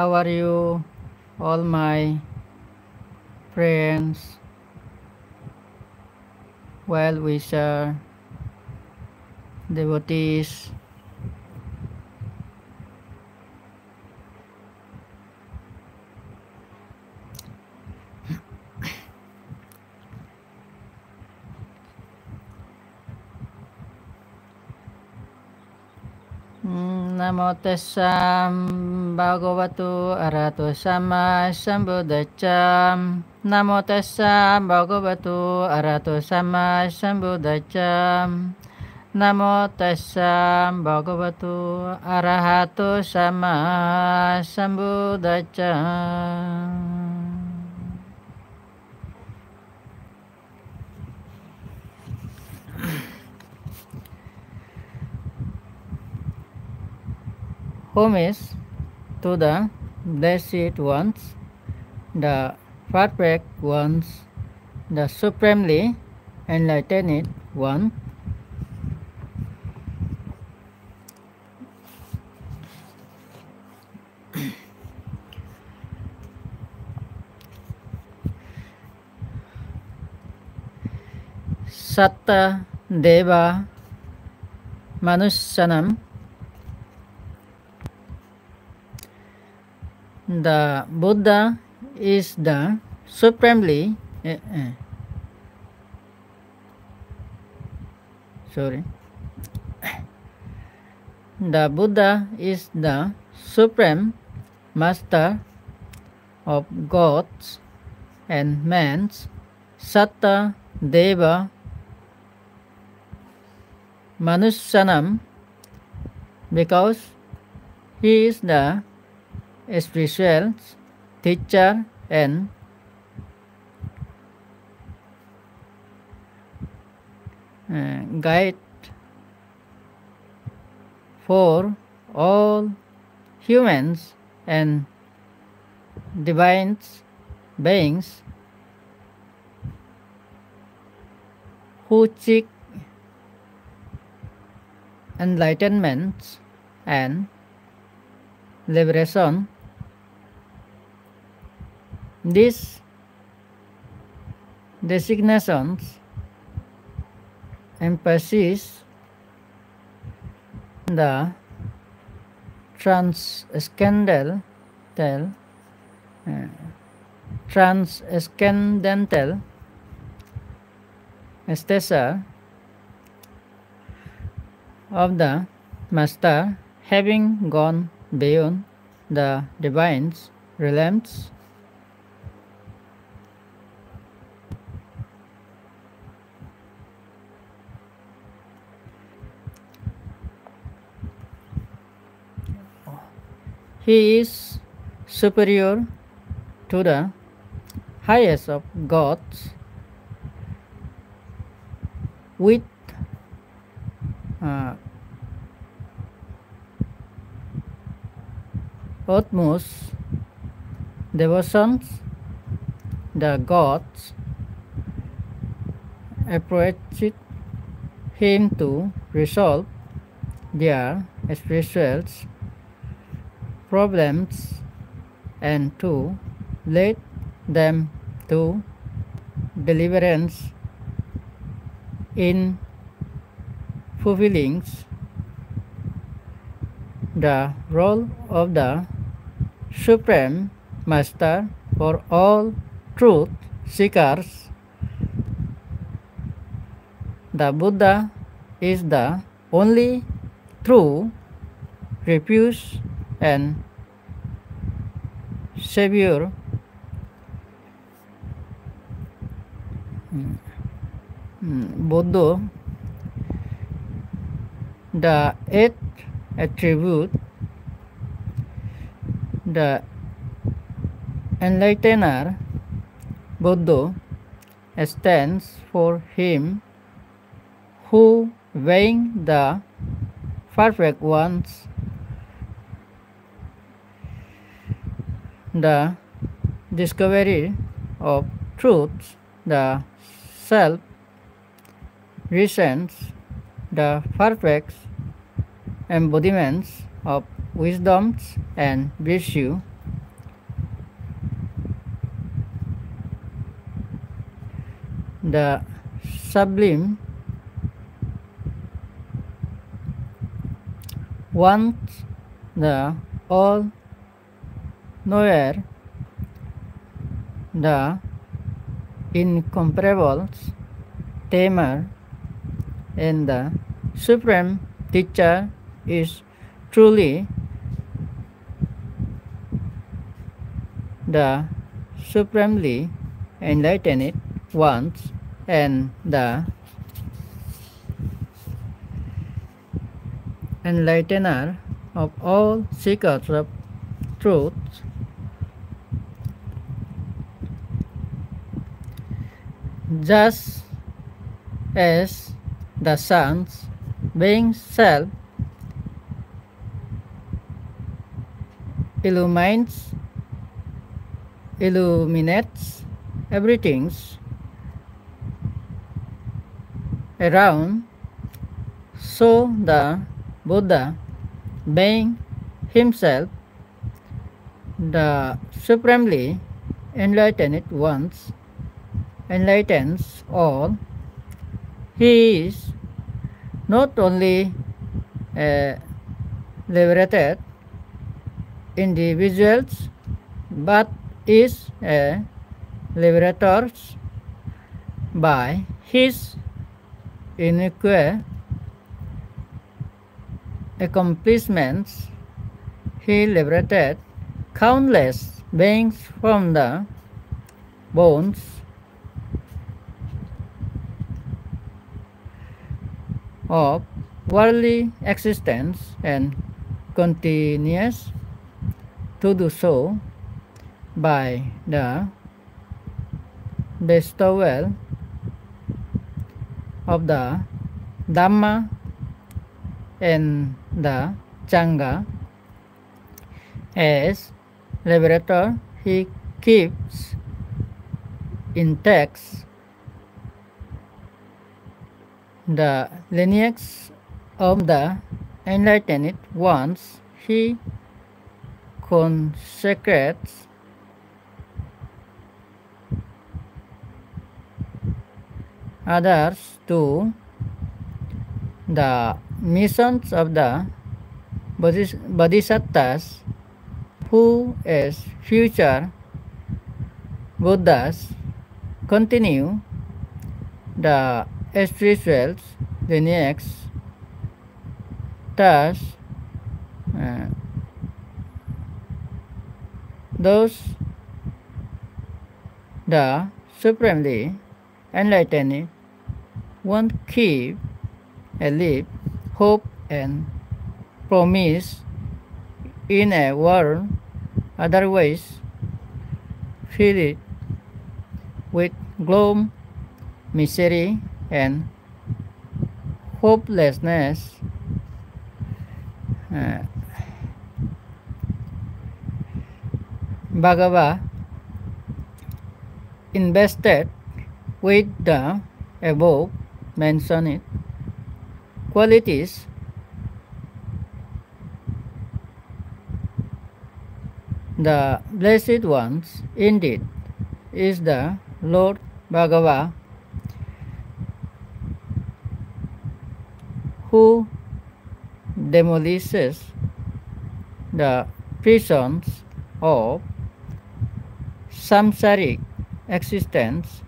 How are you, all my friends, well-wisher, devotees? Namo tassa bhagavato arahato sama sambuddhassa. Namo tassa bhagavato arahato sama sambuddhassa. Namo tassa bhagavato arahato sama sambuddhassa. Homage to the Blessed Ones, the Perfect Ones, the Supremely Enlightened One. Satta Deva Manusyanam. The Buddha is the supremely The Buddha is the supreme master of gods and men's. Satta Deva Manusyanam, because he is the spiritual teacher and guide for all humans and divine beings who seek enlightenment and liberation. These designations emphasize the transcendental stature of the Master, having gone beyond the divine realms. He is superior to the highest of gods with utmost devotions. The gods approached him to resolve their spiritual problems and to lead them to deliverance in fulfilling the role of the Supreme Master for all truth seekers. The Buddha is the only true refuge and savior. Buddha, the eighth attribute, the enlightener. Buddha stands for him who, weighing the perfect ones, the discovery of truth, the self, reasons, the perfect embodiments of wisdoms and virtue, the sublime once the all knower, the incomparable tamer, and the supreme teacher is truly the supremely enlightened ones and the enlightener of all seekers of truth. Just as the sun's being self illuminates everything around, so the Buddha, being himself the supremely enlightened ones, enlightens all. He is not only a liberated individuals, but is a liberator by his unique accomplishments. He liberated countless beings from the bonds of worldly existence and continues to do so by the bestowal of the Dhamma and the Sangha. As liberator, he keeps intact the lineage of the enlightened ones. He consecrates others to the missions of the Bodhisattvas, who as future Buddhas continue the spiritual lineage. Thus, those the supremely enlightened won't keep a live hope and promise in a world otherwise filled with gloom, misery, and hopelessness. Bhagava invested with the above mentioned qualities the Blessed Ones indeed is the Lord Bhagava, who demolishes the prisons of samsaric existence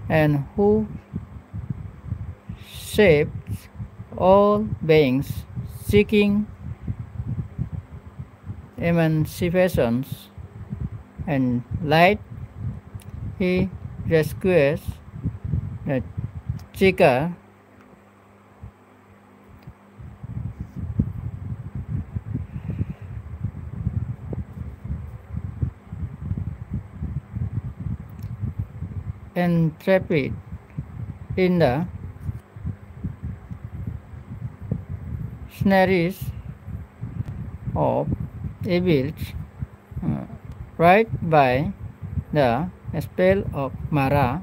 and who saves all beings seeking emancipations and light. He rescues the seeker entrapped in the snares of evil, right by the spell of Mara,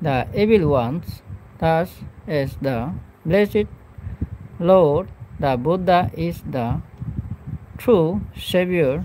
the evil ones, thus as the blessed Lord the Buddha is the true savior.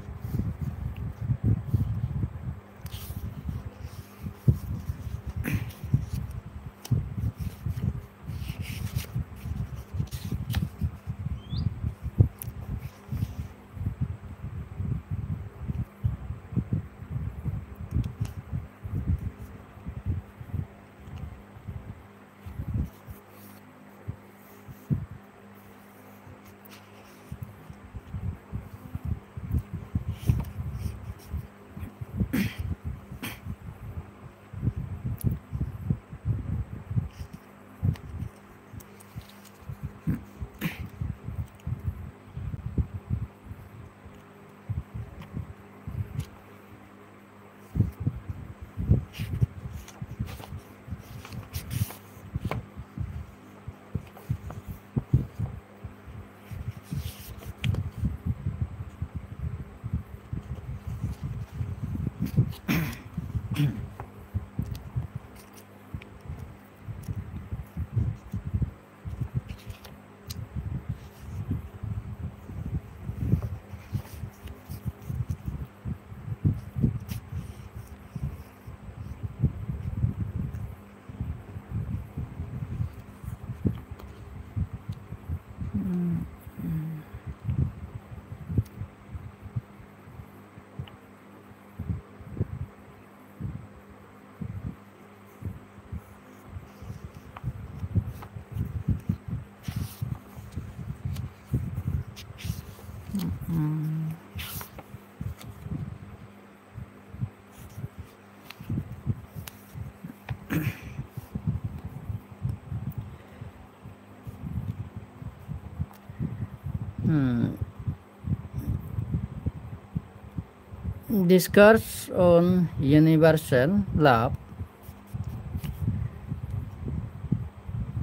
Discourse on universal love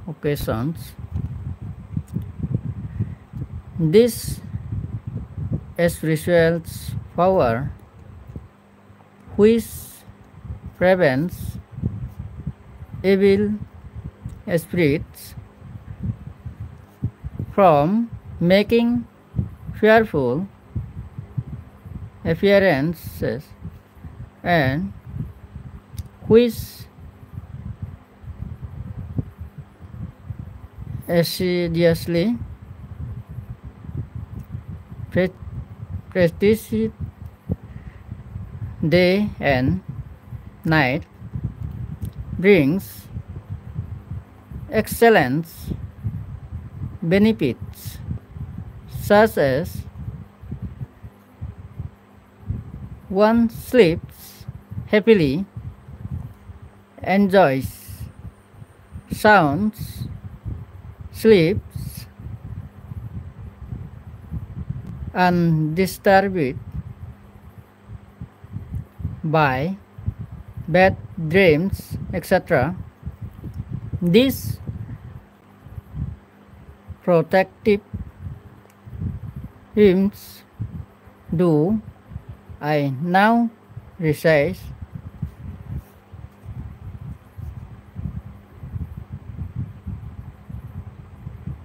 occasions. This spiritual power which prevents evil spirits from making fearful appearances and which assiduously practice day and night brings excellent benefits such as one sleeps happily, enjoys sound sleeps undisturbed by bad dreams, etc. These protective hymns do I now recite.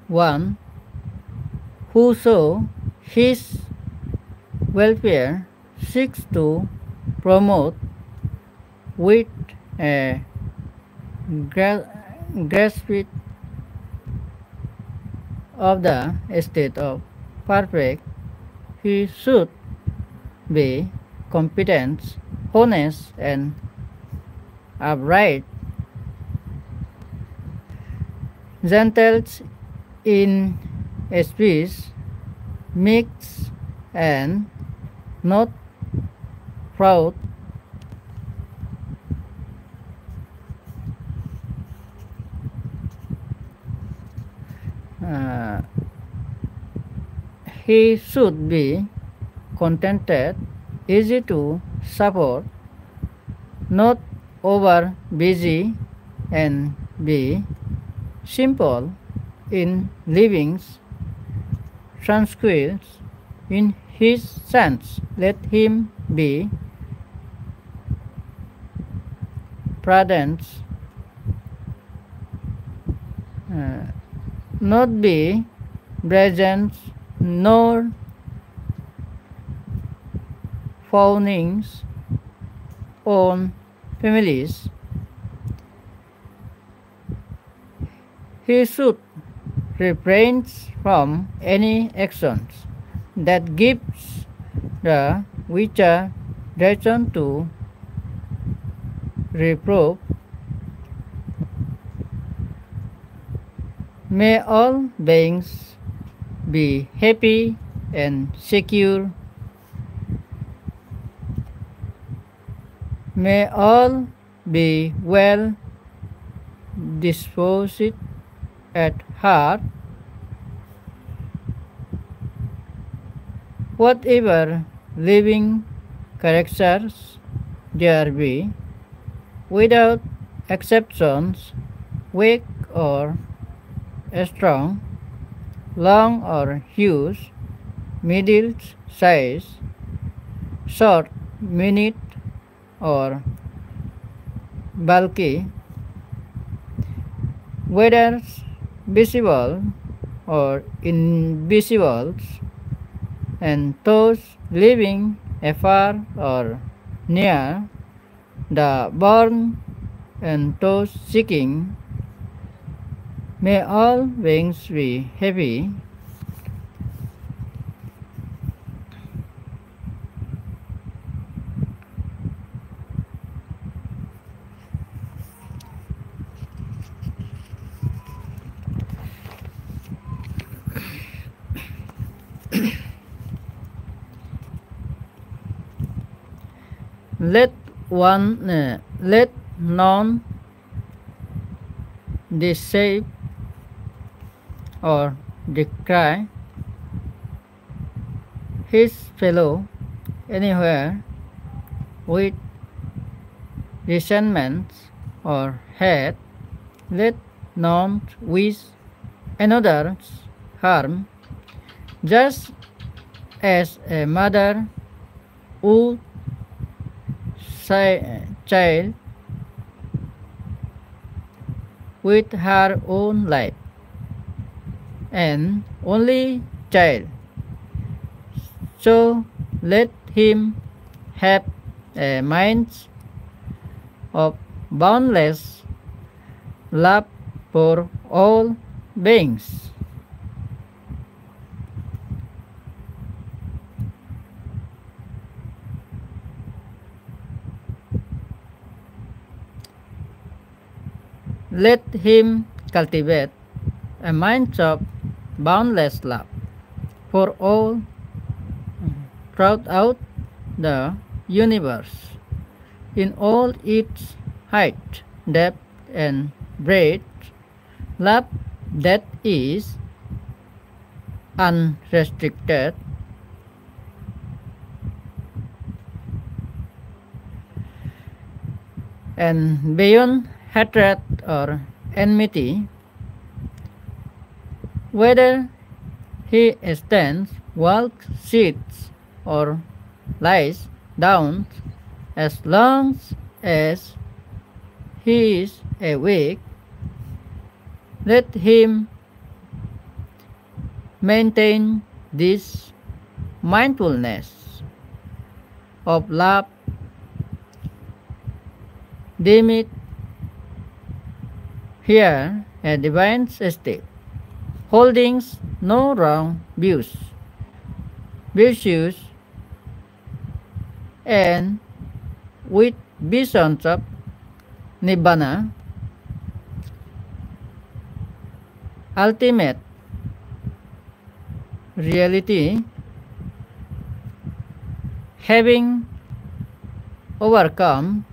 One whoso his welfare seeks to promote with a grasp of the state of perfect, he should be competent, honest, and upright, gentle in speech, mixed, and not proud. He should be contented, easy to support, not over busy, and be simple in living, tranquil in his sense. Let him be prudent, not be presents nor foundings on families. He should refrain from any actions that gives the witcher reason to reprove. May all beings be happy and secure. May all be well disposed at heart. Whatever living characters there be, without exceptions, weak or strong, long or huge, middle size, short, minute, or bulky, whether visible or invisible, and those living afar or near, the born and those seeking, may all beings be happy. Let none deceive or decry his fellow anywhere with resentment or hate. Let none wish another's harm, just as a mother would child with her own life, and only child. So let him have a mind of boundless love for all beings. Let him cultivate a mind of boundless love for all throughout the universe, in all its height, depth, and breadth, love that is unrestricted and beyond hatred or enmity, whether he stands, walks, sits, or lies down, as long as he is awake, let him maintain this mindfulness of love, deem it here a divine state, holding no wrong views, virtues, and with visions of Nibbana, ultimate reality, having overcome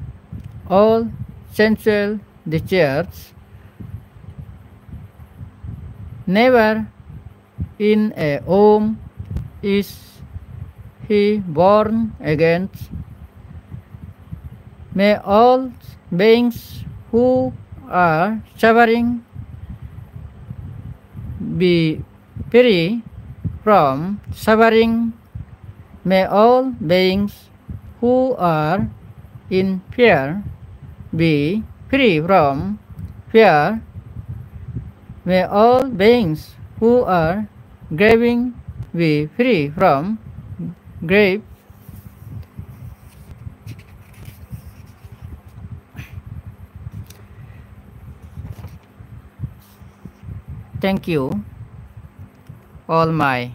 all sensual desires, never in a home is he born against. May all beings who are suffering be free from suffering. May all beings who are in fear be free from fear. May all beings who are Graving we free from grave. Thank you, all my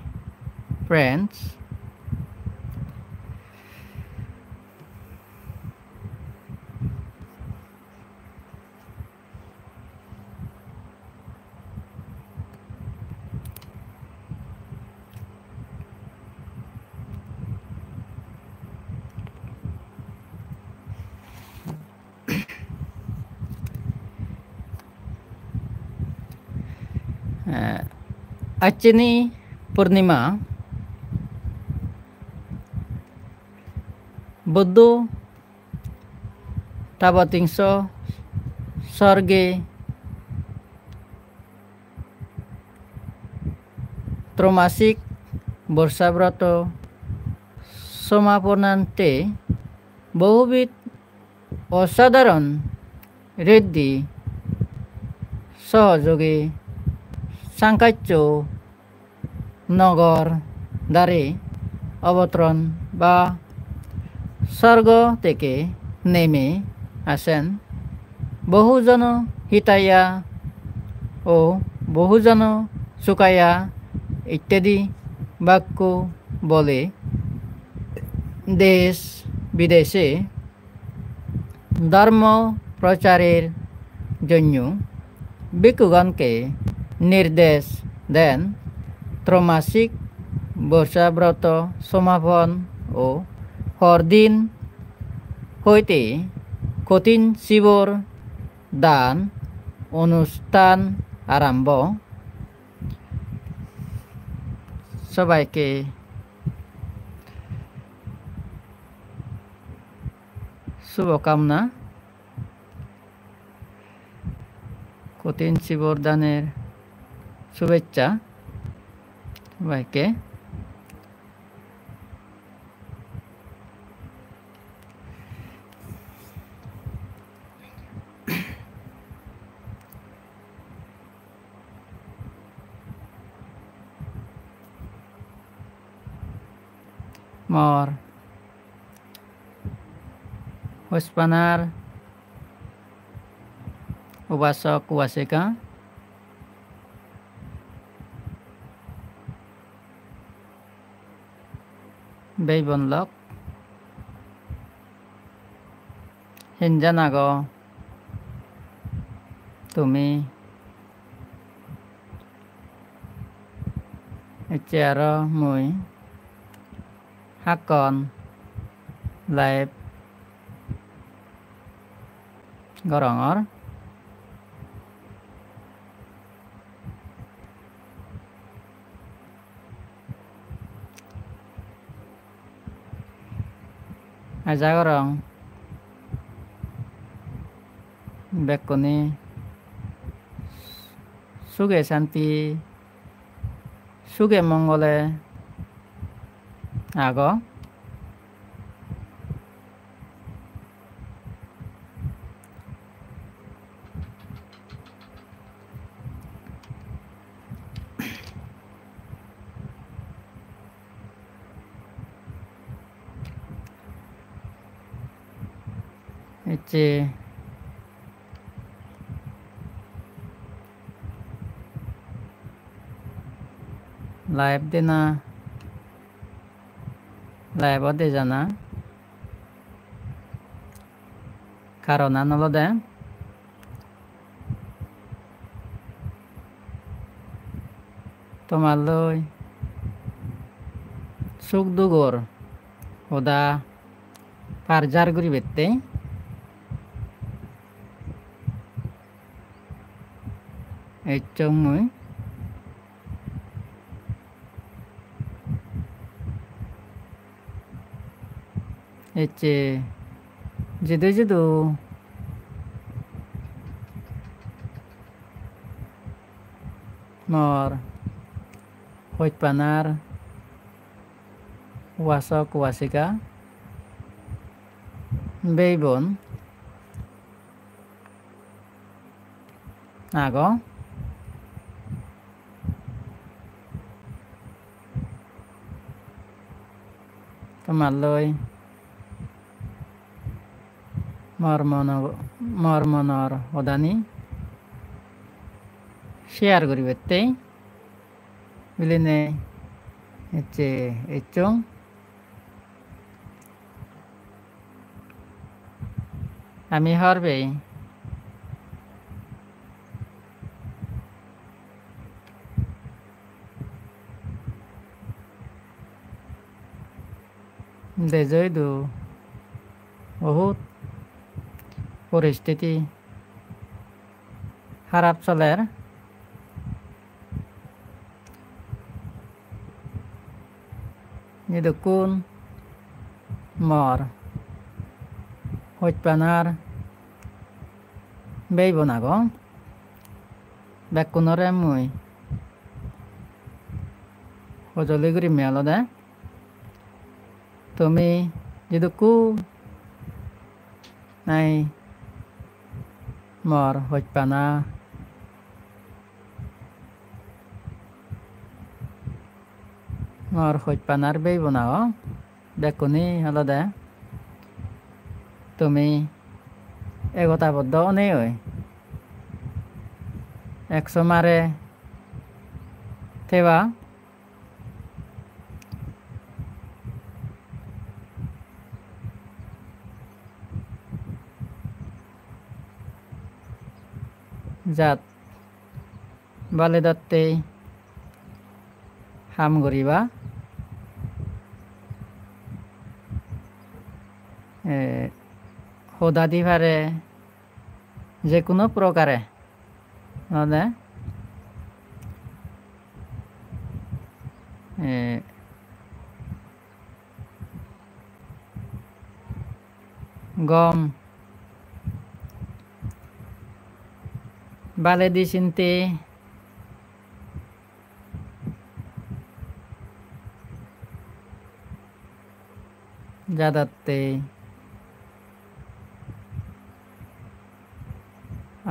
friends. आजची पूर्णिमा Buddha tabatingso sorge tromasik বর্ষাব্রত সমাপনান্তে বহুবিধ অসাধারণ ঋদ্ধি সহযোগে সাংকাচ্য নগর দ্বারে অবতরণ বা স্বর্গ থেকে নেমে আসেন বহুজন হিতাইয়া ও বহুজন সুকাইয়া ইত্যাদি বাক্য বলে দেশ বিদেশে ধর্ম প্রচারের জন্য ভিক্ষুগণকে নির্দেশ দেন ত্রৈমাসিক বর্ষাব্রত সমাপন ও পরদিন হইতে কঠিন শিবর দান অনুষ্ঠান আরম্ভ সবাইকে শুভকামনা কঠিন শিবর দানের শুভেচ্ছা সবাইকে Mor Huspanar Ubasok Wasika Beibonlok Hinjanago Tumi Echero Mui Hakon Laib Gorongor Aja gorong Bekoni Suge Santi Suge Mongole Ago Eche Live dina Live ode jana Karona nolode Tomaloi Sugdugor Oda Parjar guri bette Echomui Eche Jidu Mor Hoitpanar Wasok Wasika Beibon Ago তোমালৈ মৰমনৰ সদানি share করিবেতে বিলিনে হচ্ছে এচং আমি হরবে দেজয়দু বহুত পরিস্থিতি খারাপ চলের নিদুকুন মর হইপানার বেইব না গো বেকুনরে মুই সজলি কৰি মেল দে তুমি যিদুকু নাই মর হইপানা মর হইপানার বেইব না গো বেকুনি হল দে তুমি একতাবদ্ধ নেই হই একশো মারে থেবা জাত বালে দত্তে হাম করিবা সদা দি পারে যে কোনো প্রকারে মানে গম বালে দি চিনতে জাদাতে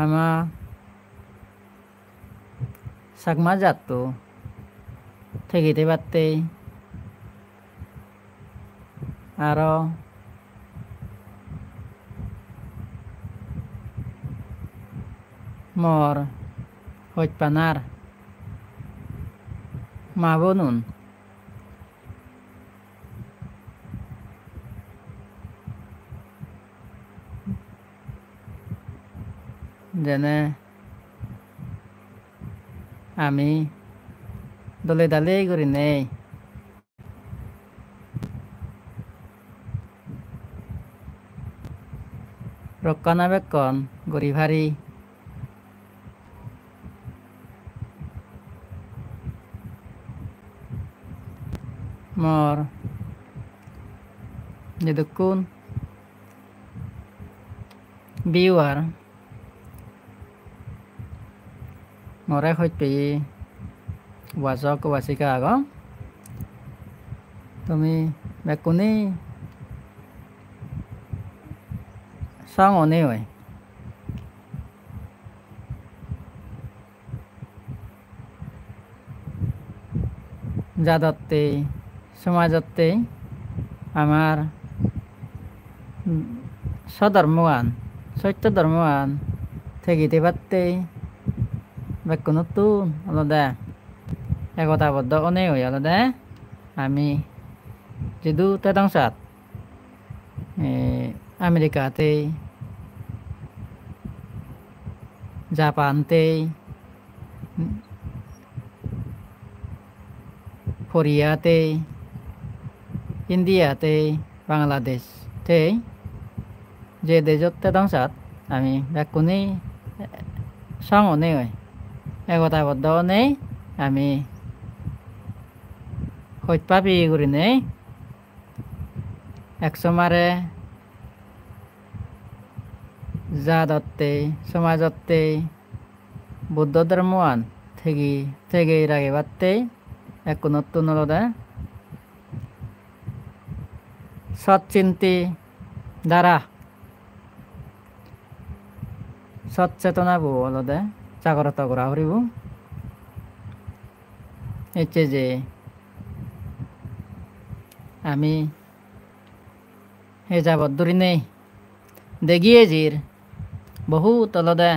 আমা সাকমা জাতো থেকিতে পারতে আরো মর হইপানার মা বনুন যেনে আমি দলে দালে করি নেই রক্ষণাবেক্ষণ গরি ভারি মর যদুকুন বিওয়ার মরে হইতে ওয়াজক ওয়াসিকা আগ তুমি বেকুনি সং অনে হয় জাদতে সমাজতে আমার সধর্মৱান সত্য ধর্মৱান থেকিতে পারতে বেকুনতো আলাদা একতাবদ্ধ অনেক হই আলাদা আমি যদু তেদংসাত আমেরিকাতে জাপানতে কোরিয়াতে ইন্ডিয়াতে বাংলাদেশ তে যে দেশত তেদংসাত আমি বেকুনি সং অনেক হয় একতাবদ্ধ নেই আমি হইপাবি করি নেই একশো মারে জাদতে সমাজতে বুদ্ধ ধর্মৱান থেকে রাগে বাড়তে এক নতুন আলাদা সৎচিন্তি দ্বারা সচেতনা বো আলাদা জাগ্রত করা হরিব এতে যে আমি He jabot durinei degiye jir বহুত অলদে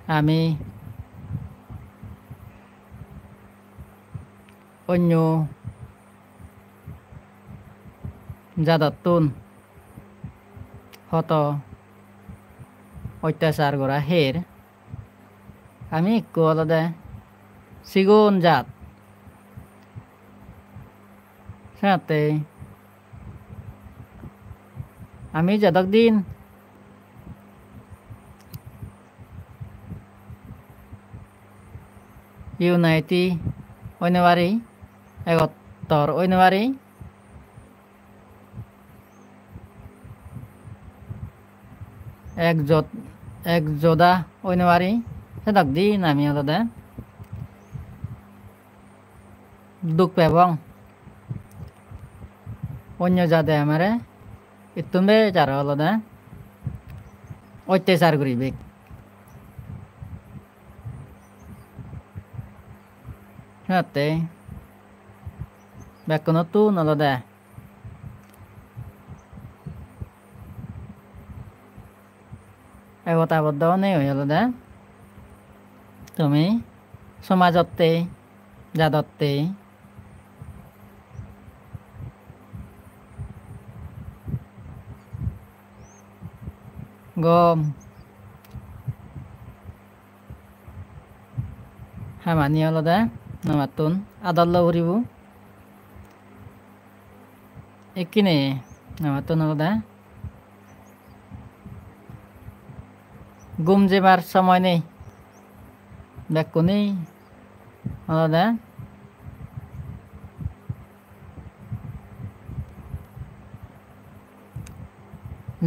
আমি অন্য জাদতুন হত অত্যাচার করা হের আমি একটু অলদে সিগুন জাত সাথে আমি যতক দিন ইউনাইটি অন্যবারি এগত্তর অন্যবারি এক যোদা অন্যবারি সেতক দিন আমি আলাদা দুঃখ এবং অন্য জাতে আমারে ইতুমে যারা আলাদা অত্যাচার করিবে সাথে বেকনো তু আলাদা একতাবদ্ধ নেই আলাদা তুমি সমাজতে জাদতে gom hamani aloda namatun adallo uribu ekine namatun aloda gum jebar সময় নেই বেকুনি আলাদা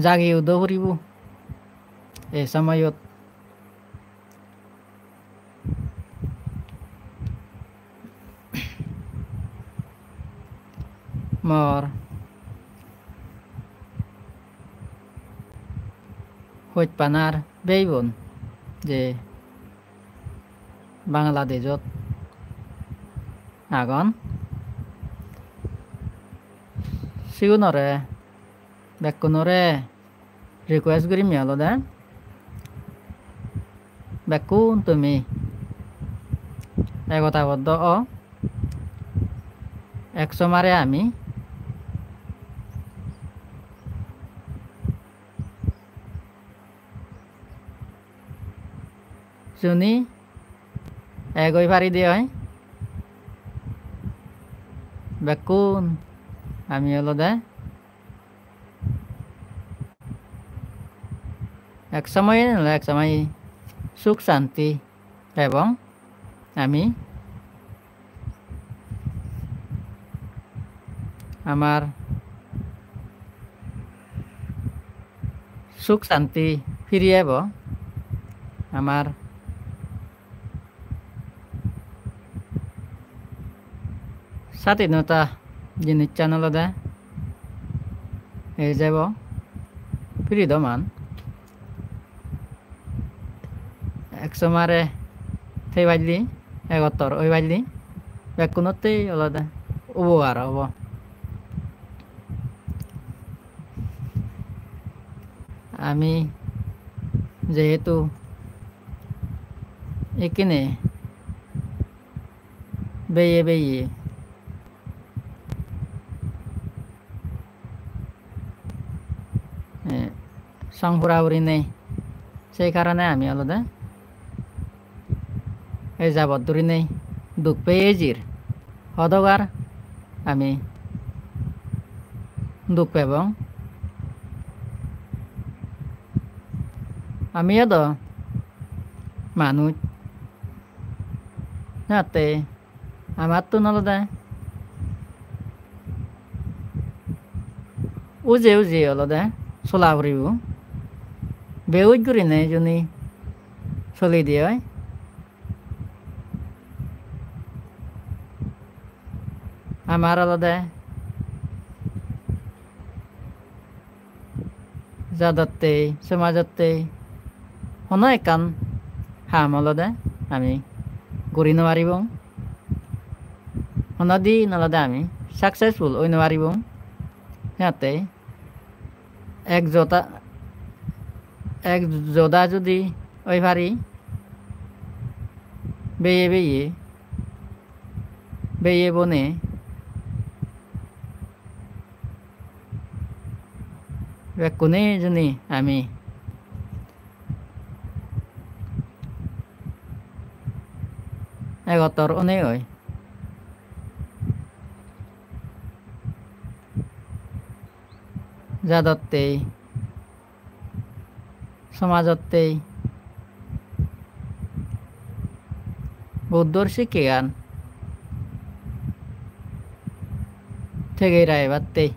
জাগি উদো করিব এই সময়ত মর হইত পানার বেইবন যে বাংলাদেশত আগন সিগুনরে বেকুনরে রিকোয়েস্ট করি মিয়ালদা বেকুন তুমি একতাবদ্ধ একসমারে আমি শুনি এগই পারি দিয়ে হয় বেকুন আমি আলাদা এক সময় সুখ শান্তি এবং আমি আমার সুখ শান্তি ফিরিয়ে আব আমার স্বাধীনতা জিনিস আলাদা হয়ে যাব ফ্রিডমান একসমারে সেই বাজলি এগত্তর ওই বাজলি বেকুনতেই আলাদা উপকার হব আমি যেহেতু এখানে বেয়ে বেয়ে সংপুরাউরি নেই সেই কারণে আমি আলাদা এই যাবত দূরি নেই দুঃখ পেয়ে জির হদগার আমি দুঃখ এবং আমি আদ মানুষ যাতে আমার তো আলাদা উজে উজে আলাদা চলা ফুরিব বেউজ করি নেই যদি চলি দিয়ে আমার আলাদা জাদতে সমাজতে হনো একান হাম আলাদা আমি গড়ি নোৱাৰিব হনো দিন আলাদা আমি সাকসেসফুল ওই নোৱাৰিব ইয়াতে এক যোদ্ধা যদি ওই পারি বেয়ে বনে বেকুনে জনী আমি এগতৰ অনে হয় যাদতেই সমাজতেই বৌদ্ধর শিক্ষান থেকে রাইবারতেই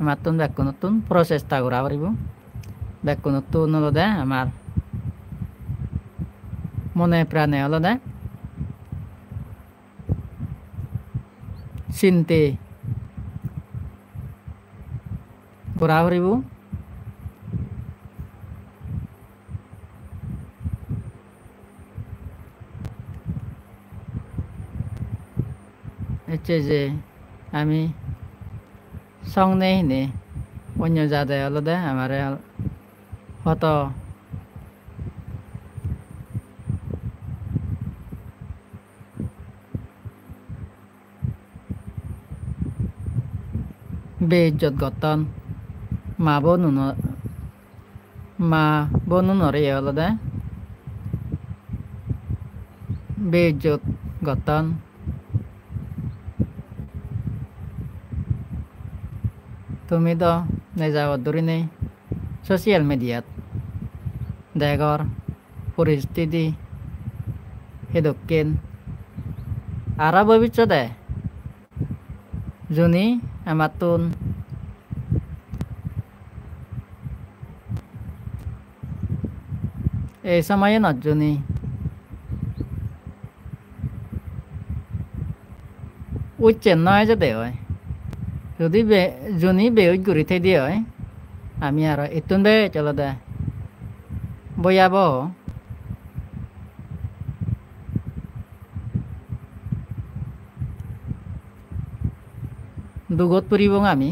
মাতুন ব্যাখ্যা নতুন প্রচেষ্টা করা পারিব ব্যাখ্যা নতুন হলদে আমার মনে প্রাণে হলদে চিন্তে করা পারিব হচ্ছে যে আমি সংনে হিনে অন্য জাদে আলাদা আমার হত বেইজ্জত গতন মা বনু নরে আলাদা বেইজ্জত গতন তুমি তো নেজাৱত ধৰি নেই ছ'চিয়েল মিডিয়াত দেশৰ পৰিস্থিতি সেদক্ষিণ আৰু ভৱিষ্যতে যোনি আমাৰ তোন এই সময়ে নজনী উচ্চেন নহয় যাতে হয় যদি জনী বেউত ঘূৰি থৈ দিয়ে হয় আমি আৰু এইটোন বে চলো দে বয়াব দুগত পৰিব আমি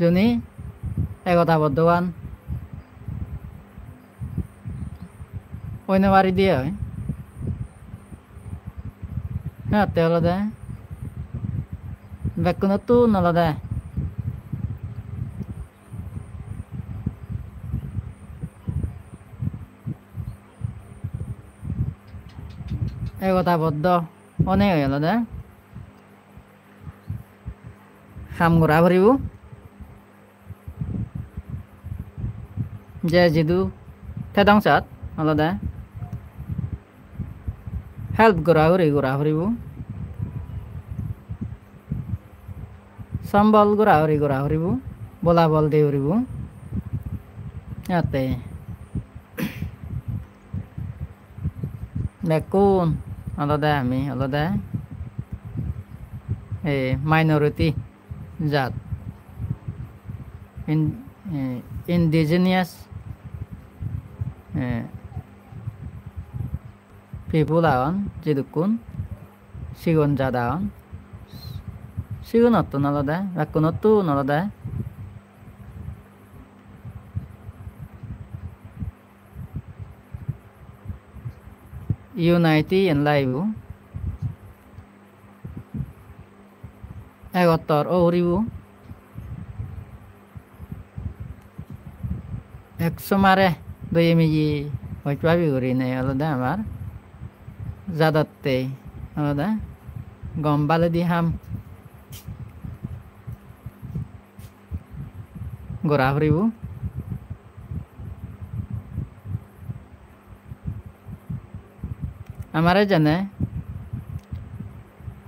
জনী একতাবদ্ধৱান অন্য বাৰী দিয়ে হয় সিহঁতে হলো দে ব্যাখ্যা নতুন আলাদা একতাবদ্ধ অনেক আলাদা কাম কৰা পাৰিব যে যিটো থেদাংচাত আলাদা হেল্প কৰা পাৰিব সম্বল কৰা পাৰিব বলাবল দি পাৰিব ইয়াতে বেকুন আলাদা আমি আলাদা এই মাইনরিটি জাত ইন্ডিজিনিয়াস পিপুল আন যিদুকুন সিগুন জাত আন সিগুনতো আলাদা বেকুনতো আলাদা ইউনাইটি এন লাইভ একত্তর ওরিব একশো মারে দুই মিজি হইপাবি করি নাই আলাদা আমার জাদাতে আলাদা গম বালে দি হাম গোড়া ফুরিব আমারে জানে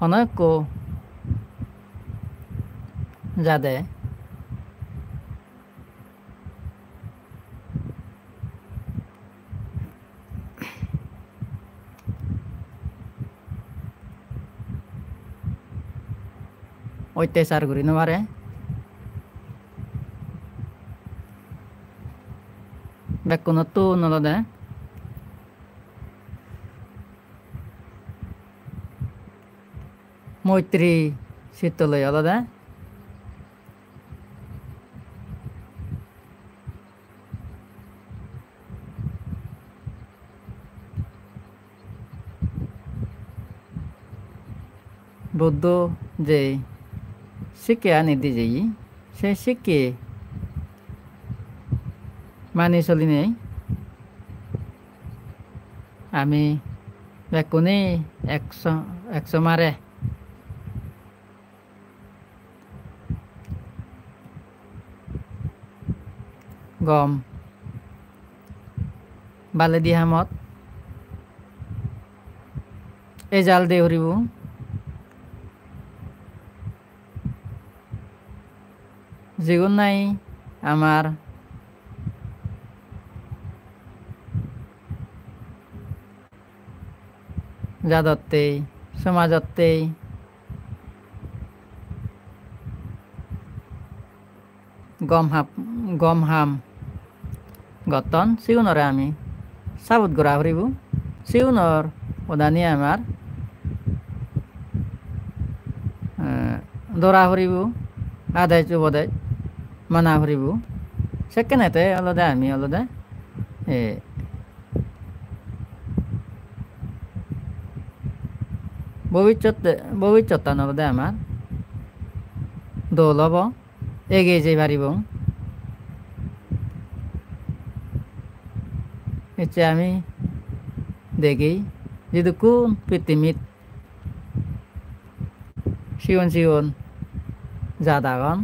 অনেক যাদে অত্যাচার করি নোৱাৰে বেকুনতো নলদে মৈত্ৰী চিত্তলৈ আলাদা বুদ্ধ যে শিক্ষা আনি দিয়ে যাই সেই শিক্ষে মানি চলি নেই আমি বেকুনি একশো মারে গম বালে দি হামত এই জাল দে হরিব যেগুন নাই আমার জাদতেই সমাজতেই গম হাম গতন সিউনরে আমি সাবুত ঘোরা ফুরিব সিউনর ওদানি আমার দৌৰা ফুৰিব আদায় চুবদায় মানা ফুৰিব সেকেণ্ডতে অলদে আমি অলদে ভবিষ্যৎ অলদে আমার দৌল হব এগিয়ে যাই পারিব এতে আমি দেখি যদি কোন পৃথিবীত সিউন জাদাগন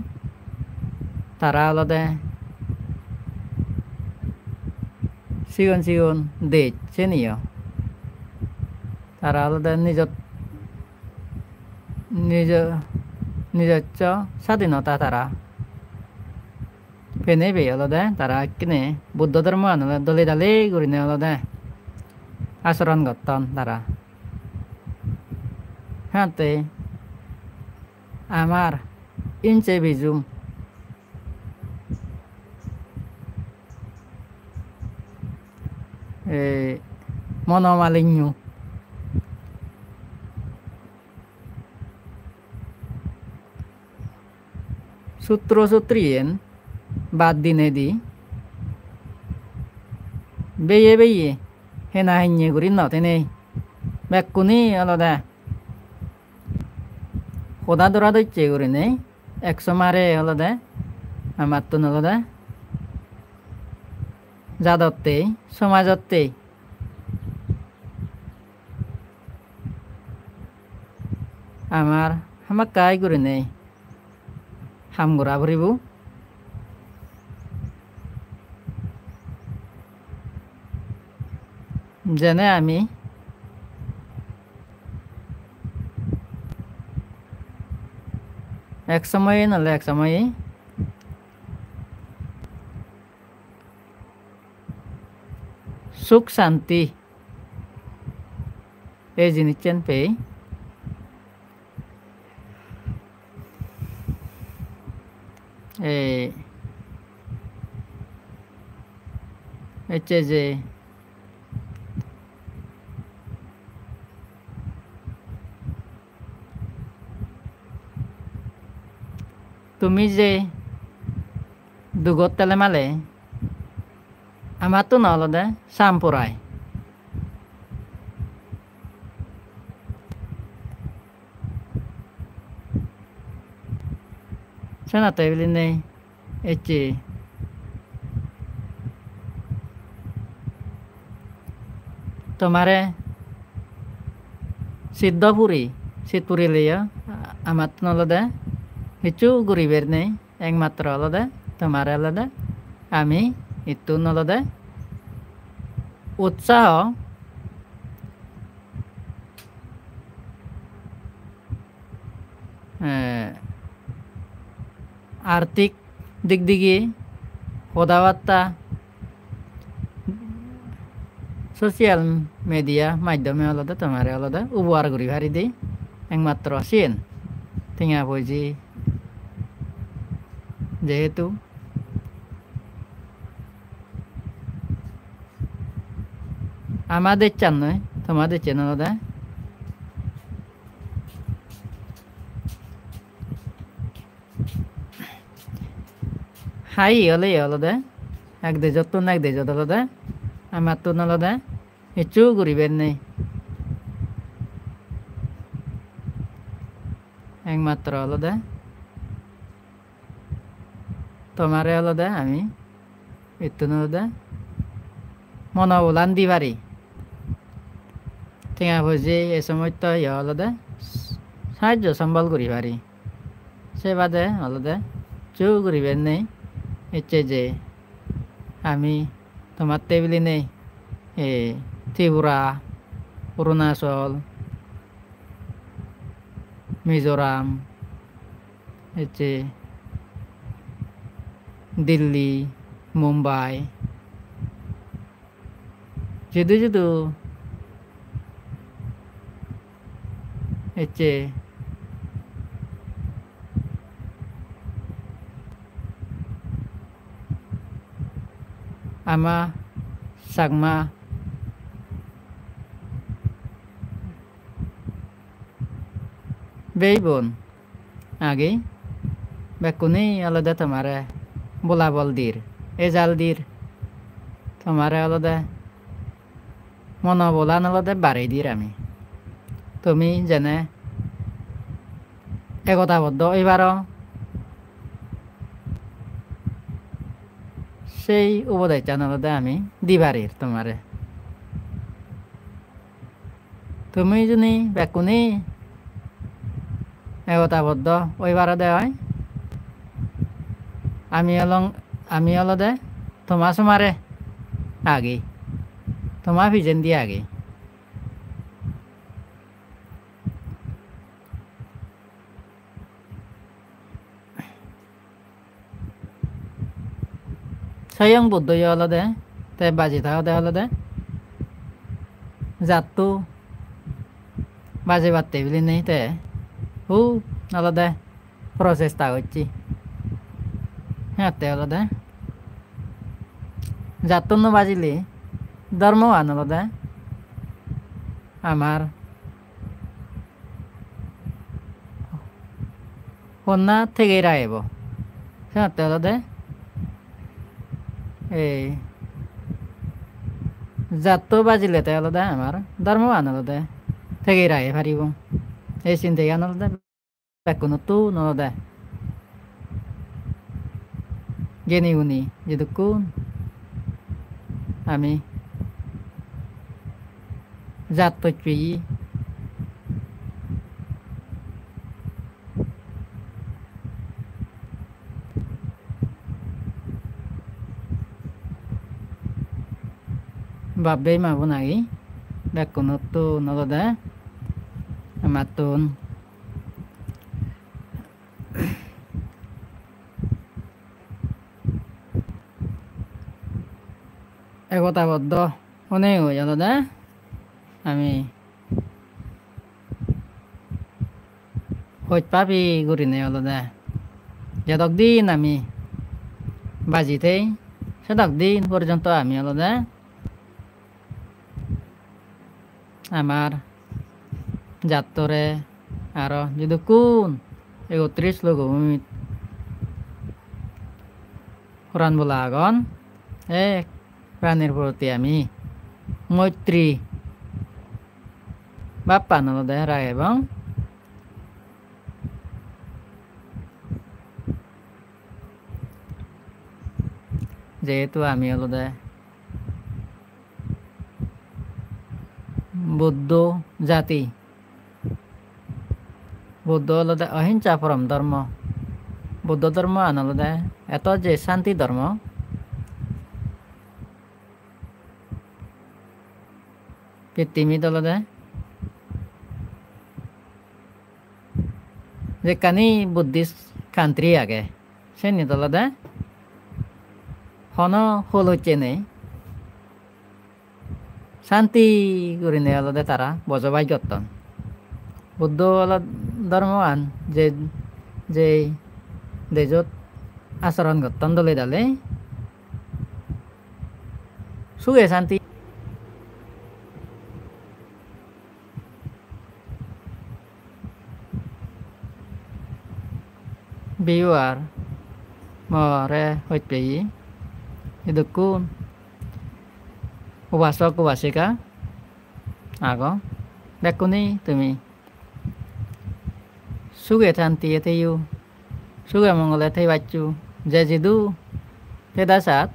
তারা আলাদা সিউন দেখছে নিও তারা আলাদা নিজস্ব স্বাধীনতা তারা পেনেবে আলাদা তারা কিনে বুদ্ধ ধর্ম আনলে দলে দালে করিনে আলাদা আচরণ গঠন তারা হাতে আমার ইনচে বিজুম মনোমালিন্য সূত্রীন বাদ দিনে দি বেয়ে হেনা হেnye করি নতেনে বেকুনি আলাদা খোদা দরা দইছে করি নেই 100 মারে আলাদা আমার তো আলাদা জাদতে সমাজতে আমার কাই করি নেই হাম ঘোরা ফুরিব যেনে আমি এক সময়ে নহলে এক সময়ে সুখ শান্তি এই জিনিসেন পেয়ে হচ্ছে যে তুমি যে দুগত তেলে মালে আমার তো নলদে সামপুরায় সেনাতে বলি নেই এচে তোমারে শীতপুরি লইয়া আমার তো নলদে কিছু গরিবের নেই একমাত্র আলাদা তোমার আলাদা আমি একটু আলাদা উৎসাহ আর্থিক দিক দিকে কথাবার্তা সোশিয়াল মিডিয়া মাধ্যমে আলাদা তোমার আলাদা উপহার করি ভারি দিই একমাত্র সিন টিঙা বইজি যেহেতু আমাদের চান নয় তোমাদের চ্যানেল আলাদা হাই হলে আলাদা এক দেজত তো এক দেজত আলাদা আমার তো আলাদা একটু গরিবের নেই একমাত্র হলো দে তোমারে হলো দে আমি ইতুন হলো দে মনোবলান দিবারি টিঙা ভুজি এই সময় তো ইয়ে হলো দে সাহায্য সম্বল করি পারি সে বাদে হলো দে চু করিবেন নেই ইচ্ছে যে আমি তোমার টেবিলে নেই এ ত্রিপুরা অরুণাচল মিজোরাম হচ্ছে দিল্লি মুম্বাই যদু যদু হচ্ছে আমা সাগমা বেইবন আগে বেকুনি আলাদা তোমারে বোলাবল দির এজাল দির তোমারে আলাদা মনোবলান আলাদা বাড়াই দির আমি তুমি যেনে একতাবদ্ধ এবারও সেই উপদেশটা আলাদা আমি দিবারির তোমারে তুমি যদি বেকুনি একতাবদ্ধ ওইবারে দেয় আমি হলো দে তোমার সুমারে আগে তোমার ভিজেন দিয়ে আগে স্বয়ং বুদ্ধ হলো দে তে বাজি থাকা দে হলো দে জাতু বাজে বাড়তে বলি নেই তে হু হলো দে প্রচেষ্টা করছি হ্যাঁ তে হলো দে জাতন্য বাজিলে ধর্ম আন হলো দে আমার কন্যা থেকে রাইব হ্যাঁ তে হলো দে এই জাত বাজিলে তে হলো দে আমার ধর্ম আন হলো দে থেকে রায় পারিব এই চিন্তা আন হলো দে বেকুনো তো নলো দে গেনি উনি যেটুকুন আমি জাত তৈরি babbe ma bu nagi bekuno to nolo deh matun একতাবদ্ধ অনেক হয়ে গেল দা আমি হইত পাবি ঘুরি নেই হলো দা যেতক দিন আমি বাজিতে সেতক দিন পর্যন্ত আমি হলো দা আমার যাত্তরে আরো যদি কোন 31 লোক ভূমিত কোরআন বলা আগন এক প্রাণীর প্রতি আমি মৈত্রী বাপ্পা নলো দে রায় এবং যেহেতু আমি হলো দে বৌদ্ধ জাতি বৌদ্ধ হলো দে অহিংসা পরম ধর্ম বৌদ্ধ ধর্ম আন হলো দে এত যে শান্তি ধর্ম পৃথিবীত হলো দে যেখানে বুদ্ধিস্ট কান্ট্রি আগে সে নিত হলো দে হন হল হচ্ছে নেই শান্তি করে নেই হলো দে তারা বসবাস করতেন বুদ্ধ হলো ধর্মবান যে যে দেশত আচরণ করতেন দলে দলে সুখে শান্তি বিয়ার মরে হইতে itu kun উপাসক উপাসিকা আগ দেখুনি তুমি সুখে শান্তি থেইউ সুখে মঙ্গলে থেই বাচ্চু যে জিদু তেদা সাত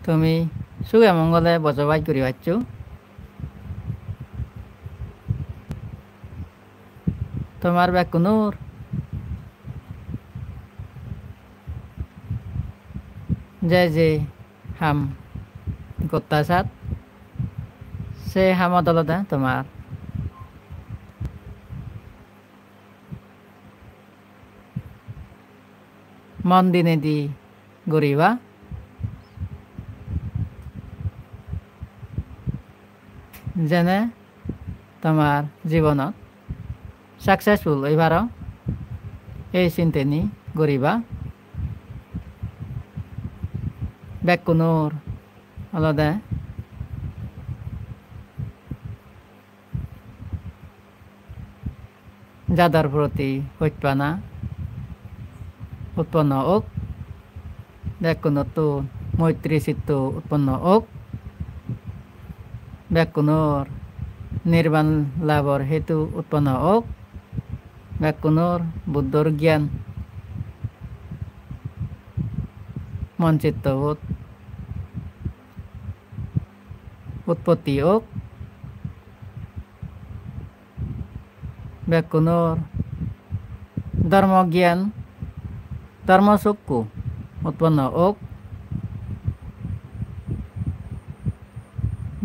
তুমি সুখে মঙ্গলে বসবাস করি বাচ্চু তোমার বেকুনুর যে হাম গোত্তা সাত সে হামত আলাদা তোমার মন দিনে দি গরিবা যেনে তোমার জীবনত সাকসেসফুল হইবার এই চিন্তেনি গরিবা বেকুনুর আলাদা যাদার প্রতি হৈপানা উৎপন্ন হোক বেকুনতো মৈত্রী চিত্ত উৎপন্ন হোক বেকুনুর নির্বাণ লাভর হেতু উৎপন্ন হোক বেকুনুর বুদ্ধর জ্ঞান মনচিত্তবোধ উৎপত্তি হোক বেকুনুর ধর্মজ্ঞান ধর্মচক্ষু উৎপন্ন হোক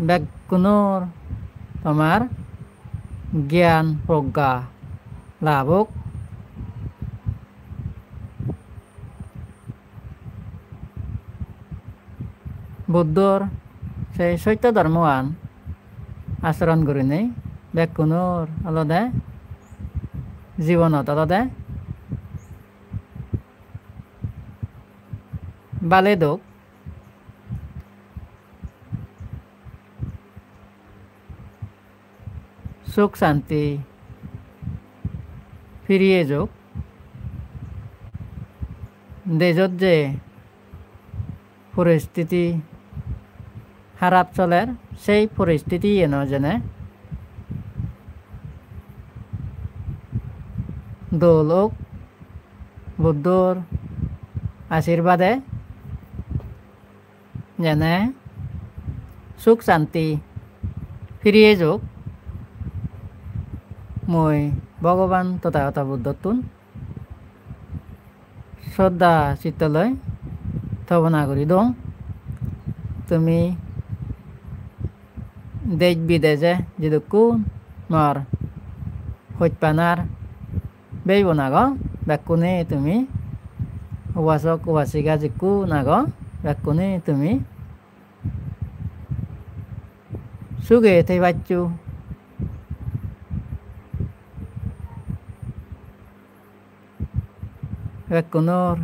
বেকুনুর তোমার জ্ঞান প্রজ্ঞা লাভ হোক বুদ্ধর সেই সত্য ধর্মৱান আচরণ কৰি নেই বেকুনুর আলাদা জীবনত আলাদা বালে দোক সুখ শান্তি ফিরিয়ে যোগ দেশত যে পরিস্থিতি খারাপ চলের সেই পরিস্থিতি এনো যেনে দোলক বুদ্ধর আশীর্বাদে যেনে সুখ শান্তি ফিরিয়ে যোগ মই ভগবান তথাগত বুদ্ধতুন শ্রদ্ধা চিত্তলৈ থবনা করি দং তুমি দেশ বিদেশে যেদুকুন মর হৈপানার বেইব নাগ বেকুনে তুমি উপাসক উপাসিকা যিকু নাগ বেকুনে তুমি সুগে থেই বাচ্চু বেকুনুর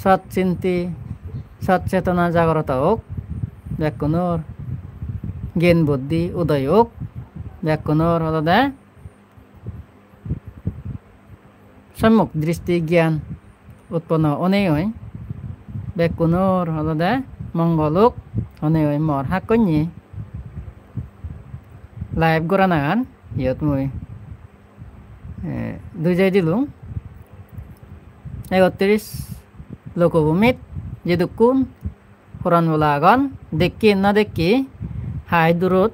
সৎচিন্তি সচেতনা জাগ্রত হোক বেকুনুর জ্ঞান বুদ্ধি উদয় হোক বেকুনুর আলাদা সম্মুখ দৃষ্টি জ্ঞান উৎপন্ন অনেক হয় বেকুনুর আলাদা মঙ্গল হোক অনেক হয় মর হাকনি লাইভ গড়া নাগান ইয়ত মই দুইজাই দিলুম 31 লোকভূমিত যেদুকুন ফরানবলা আগন দেখি না দেখি হাই দূরত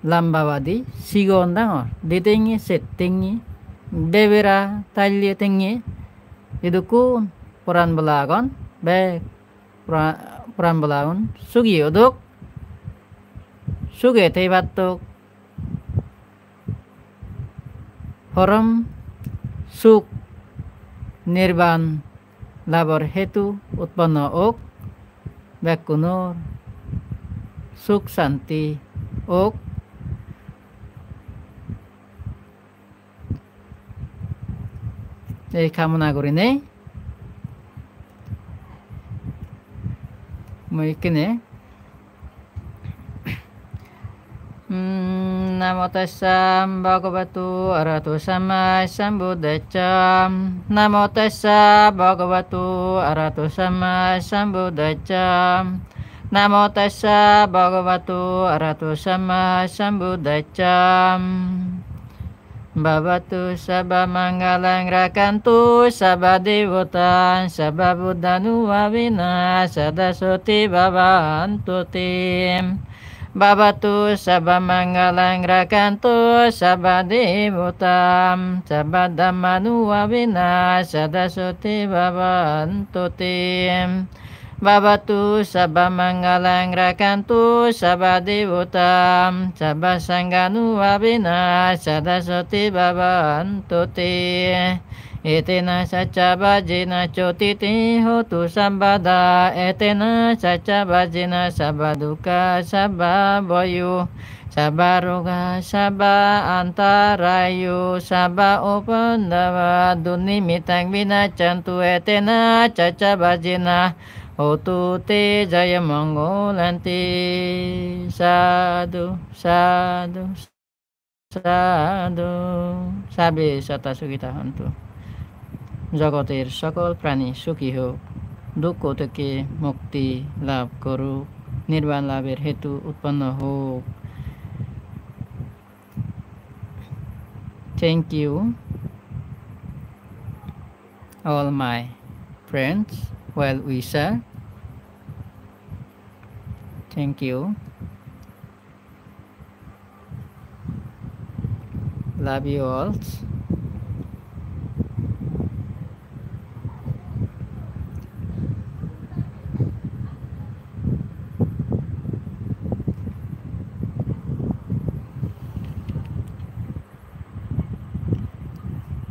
লাম্বাবাদি সিগন ডাঙর দিতেঙি সেটেঙি দেবেরা তাইলিয়ে তেঙি যেদুকুন ফরানবলা আগন বে ফরানবলা আগন সুগি অদক সুগে থেই বাত্তক পরম সুখ নির্বাণ লাভর হেতু উৎপন্ন হোক বেকুনুর সুখ শান্তি হোক এই কামনা করি নেই মই কিনে Namo tassa bhagavato arahato sama sambuddhassa. Namo tassa bhagavato arahato sama sambuddhassa. Namo tassa bhagavato arahato sama sambuddhassa. Bhavatu sabba mangalang rakantu sabba devata sabba buddhanuwavina sadasoti bhavantu tim. Bhavatu sabba mangalang rakantu sabba devata sabba dhammanuwavina sadasoti bhavantu tim. Bhavatu sabba mangalang rakantu sabba devata sabba sanghanuwavina sadasoti bhavantu te. Etena sacha bhajena cotiti hotu sambada. Etena sacha bhajena sabba dukkha sabba boyu sabba roga sabba antarayu sabba upandava dunimitang vinacantu. Etena sacha bhajena hotu te jaya mangolanti. Sadhu, sadhu, sadhu। সাবে সতা সুখিতা হন্তু। জগতের সকল প্রাণী সুখী হোক, দুঃখ থেকে মুক্তি লাভ করুক, নির্বাণ লাভের হেতু উৎপন্ন হোক। Thank you all my friends, well wisher. Thank you. Love you all.